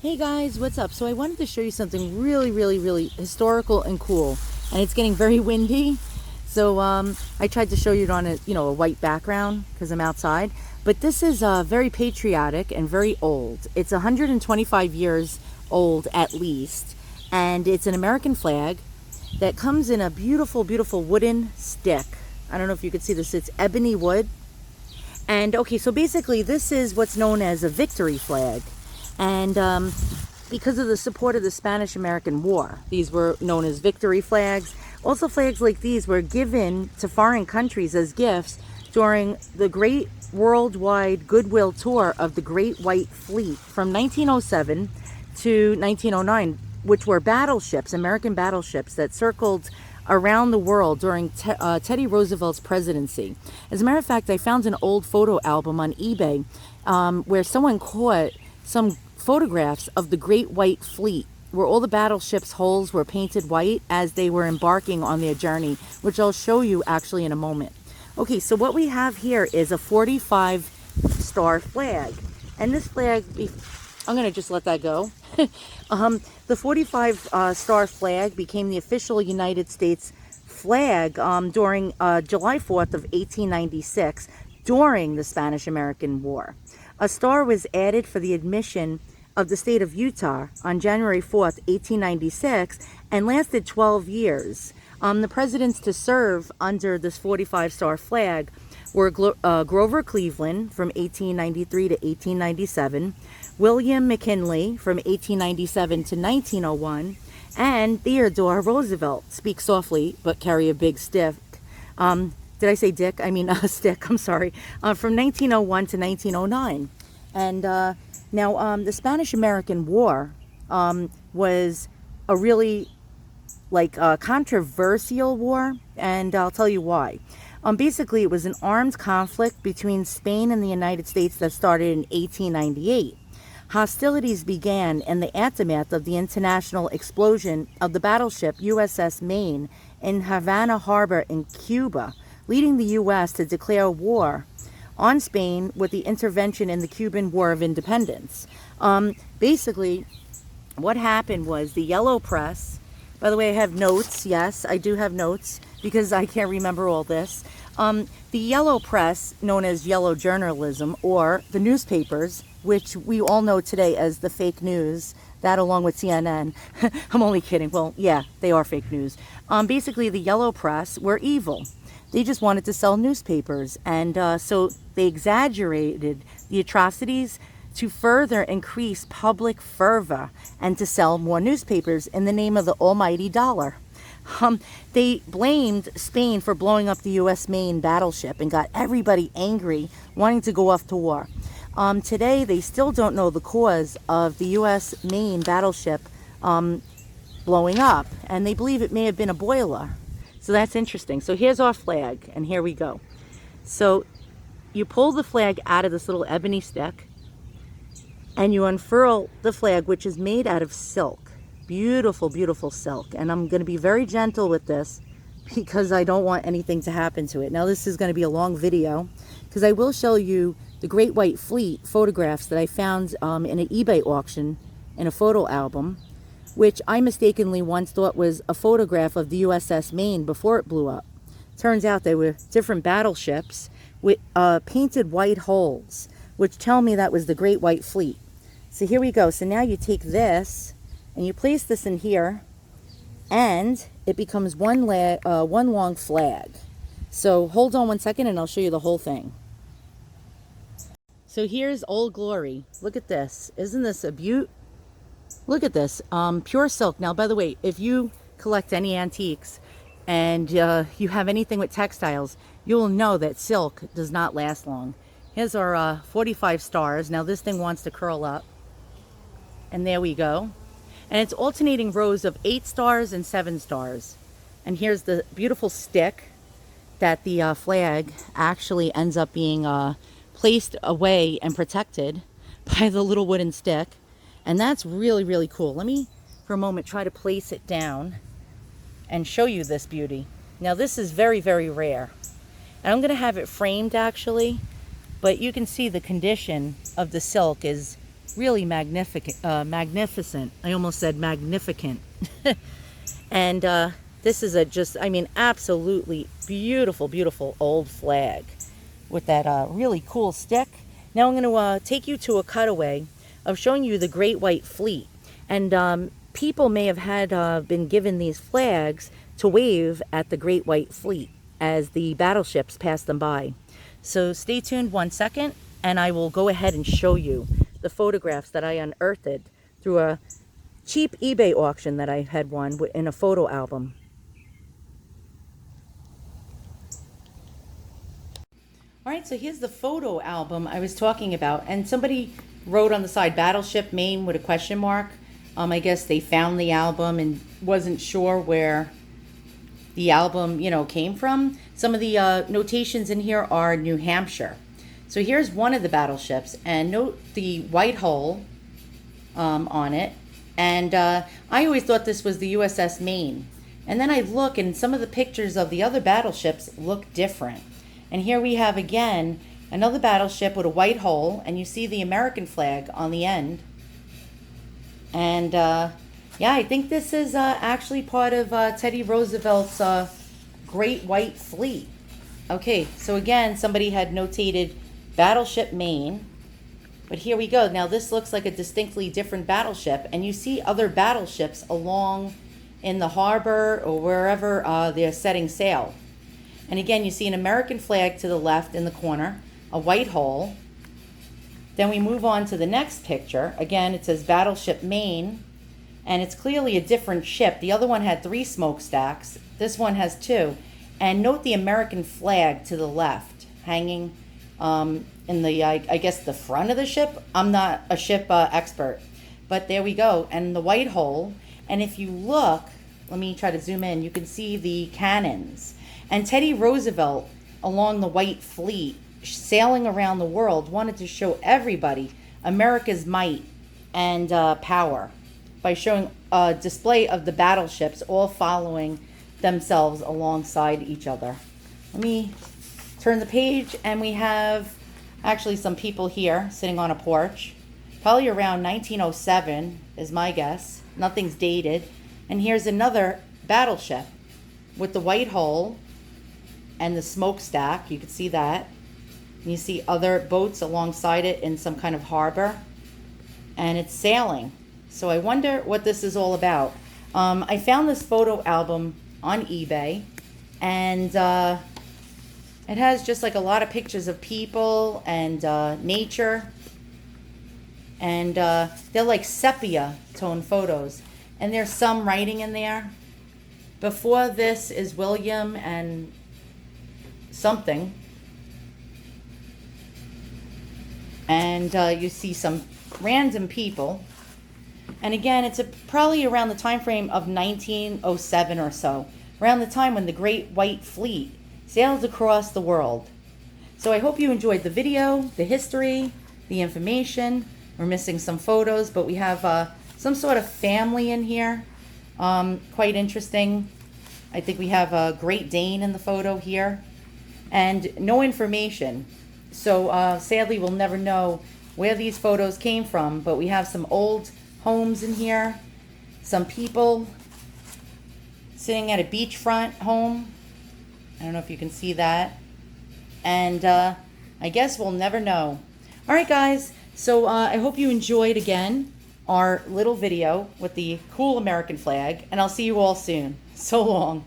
Hey guys, what's up? So I wanted to show you something really historical and cool, and it's getting very windy. So I tried to show you it on a white background because I'm outside. But this is very patriotic and very old. It's 125 years old at least, and it's an American flag that comes in a beautiful wooden stick. I don't know if you could see this. It's ebony wood. And okay, so basically this is what's known as a victory flag. And because of the support of the Spanish-American War, these were known as victory flags. Also, flags like these were given to foreign countries as gifts during the Great Worldwide Goodwill Tour of the Great White Fleet from 1907 to 1909, which were battleships, American battleships that circled around the world during Teddy Roosevelt's presidency. As a matter of fact, I found an old photo album on eBay where someone caught some photographs of the Great White Fleet, where all the battleships' hulls were painted white as they were embarking on their journey, which I'll show you actually in a moment. Okay, so what we have here is a 45-star flag. And this flag, I'm going to just let that go. The 45-star flag became the official United States flag during July 4th of 1896, during the Spanish-American War. A star was added for the admission of the state of Utah on January 4th, 1896, and lasted 12 years. The presidents to serve under this 45-star flag were Grover Cleveland from 1893 to 1897, William McKinley from 1897 to 1901, and Theodore Roosevelt. Speak softly, but carry a big stick. Did I say dick? I mean a stick, I'm sorry. From 1901 to 1909. And now the Spanish-American War was a really controversial war, and I'll tell you why. Basically, it was an armed conflict between Spain and the United States that started in 1898. Hostilities began in the aftermath of the international explosion of the battleship USS Maine in Havana Harbor in Cuba, leading the U.S. to declare war on Spain with the intervention in the Cuban War of Independence. Basically, what happened was the yellow press, by the way, I have notes, yes, I do have notes, because I can't remember all this. The yellow press, known as yellow journalism, or the newspapers, which we all know today as the fake news, that along with CNN. I'm only kidding. Well, yeah, they are fake news. Basically, the yellow press were evil. They just wanted to sell newspapers, and so they exaggerated the atrocities to further increase public fervor and to sell more newspapers in the name of the almighty dollar. They blamed Spain for blowing up the U.S. Maine battleship and got everybody angry, wanting to go off to war. Today, they still don't know the cause of the U.S. Maine battleship blowing up, and they believe it may have been a boiler. So that's interesting. So here's our flag, and here we go. So you pull the flag out of this little ebony stick, and you unfurl the flag, which is made out of silk. Beautiful silk. And I'm going to be very gentle with this because I don't want anything to happen to it. Now, this is going to be a long video because I will show you the Great White Fleet photographs that I found in an eBay auction in a photo album, which I mistakenly once thought was a photograph of the USS Maine before it blew up. Turns out they were different battleships with painted white hulls, which tell me that was the Great White Fleet. So here we go. So now you take this and you place this in here, and it becomes one long flag. So hold on one second and I'll show you the whole thing. So here's Old Glory. Look at this. Isn't this a beaut? Look at this. Pure silk. Now, by the way, if you collect any antiques and you have anything with textiles, you'll know that silk does not last long. Here's our 45 stars. Now this thing wants to curl up. And there we go. And it's alternating rows of 8 stars and 7 stars. And here's the beautiful stick that the flag actually ends up being placed away and protected by the little wooden stick. And that's really cool. Let me, for a moment, try to place it down and show you this beauty. Now, this is very rare. And I'm going to have it framed, actually. But you can see the condition of the silk is really magnificent. I almost said magnificent. And this is a just, I mean, absolutely beautiful, beautiful old flag with that really cool stick. Now I'm going to take you to a cutaway of showing you the Great White Fleet. And people may have had been given these flags to wave at the Great White Fleet as the battleships passed them by. So stay tuned 1 second, and I will go ahead and show you the photographs that I unearthed through a cheap eBay auction that I had won in a photo album. All right, so here's the photo album I was talking about, and somebody wrote on the side Battleship Maine with a question mark. I guess they found the album and wasn't sure where the album, came from. Some of the notations in here are New Hampshire. So here's one of the battleships, and note the white hull on it. And I always thought this was the USS Maine. And then I look, and some of the pictures of the other battleships look different. And here we have, again, another battleship with a white hull, and you see the American flag on the end. And yeah, I think this is actually part of Teddy Roosevelt's Great White Fleet. Okay, so again, somebody had notated Battleship Maine. But here we go. Now this looks like a distinctly different battleship, and you see other battleships along in the harbor or wherever they're setting sail. And again, you see an American flag to the left in the corner, a white hull. Then we move on to the next picture. Again, it says Battleship Maine, and it's clearly a different ship. The other one had 3 smokestacks. This one has 2. And note the American flag to the left, hanging in the, I guess, the front of the ship. I'm not a ship expert, but there we go. And the white hull. And if you look, let me try to zoom in, you can see the cannons. And Teddy Roosevelt, along the White Fleet, sailing around the world, wanted to show everybody America's might and power by showing a display of the battleships all following themselves alongside each other. Let me turn the page, and we have actually some people here sitting on a porch, probably around 1907 is my guess. Nothing's dated. And here's another battleship with the white hull and the smokestack. You can see that. You see other boats alongside it in some kind of harbor, and it's sailing. So I wonder what this is all about. I found this photo album on eBay, and it has just like a lot of pictures of people and nature, and they're like sepia tone photos, and there's some writing in there. Before this is William and something. And you see some random people. And again, it's probably around the time frame of 1907 or so, around the time when the Great White Fleet sailed across the world. So I hope you enjoyed the video, the history, the information. We're missing some photos, but we have some sort of family in here. Quite interesting. I think we have a Great Dane in the photo here. And no information. So sadly, we'll never know where these photos came from, but we have some old homes in here, some people sitting at a beachfront home. I don't know if you can see that. And I guess we'll never know. All right, guys. So I hope you enjoyed, again, our little video with the cool American flag, and I'll see you all soon. So long.